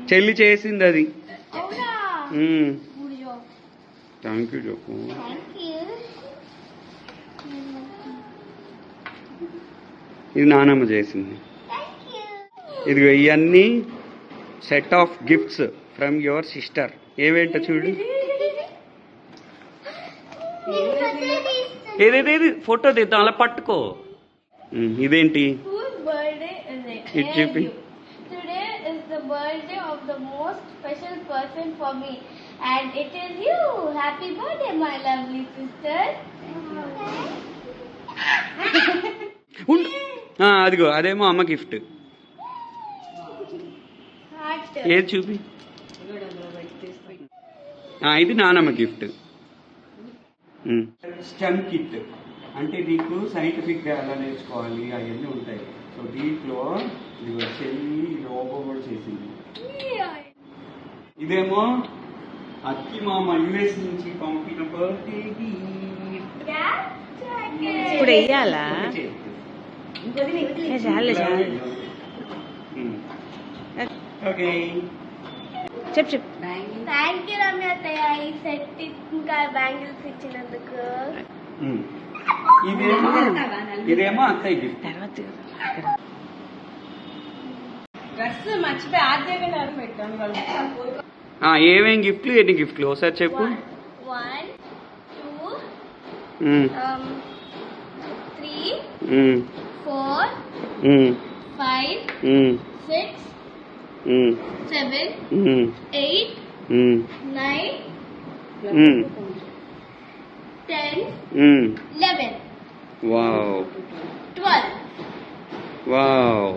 చెల్లి చేసింది అది. అవునా? థ్యాంక్ యూ చెప్పు. ఇది నానమ్మ చేసింది. ఇదిగో ఇవన్నీ set of gifts from your sister. ఏవేంటో చూడు. ఏదేది ఫోటో తీద్దాం, అలా పట్టుకో. ఇదేంటి? ఇటు చూపి. Today is the birthday of the most special person for me, and it is you. Happy birthday, my lovely sister. అదిగో అదేమో అమ్మ గిఫ్ట్. ఏది చూపి. ఇది నానమ్మ గిఫ్ట్. స్టెమ్ కిట్ అంటే నీకు సైంటిఫిక్గా ఎలా నేర్చుకోవాలి అవన్నీ ఉంటాయి. సో దీంట్లో ఇది చెల్లి రోబో కూడా చేసింది. ఇదేమో అక్కి మామ యుఎస్ నుంచి పంపిన బర్త్డే గిఫ్ట్. ఇప్పుడు వెయ్యాలా? ఓకే చెప్పు. థ్యాంక్ యూ రమ్య అత్తయ్య, ఈ సెట్ ఇంకా బ్యాంగిల్స్ ఇచ్చినందుకు. ఇదేమో అత్తయ్య గిఫ్ట్. డ్రెస్ మర్చిపోయి ఆద్యంగా పెట్టాను. ఏమేం గిఫ్ట్లు, ఎన్ని గిఫ్ట్లు ఒకసారి చెప్పు. 1 2 3 4 5 6 7 8 9 10 11 వావ్ 12. వావ్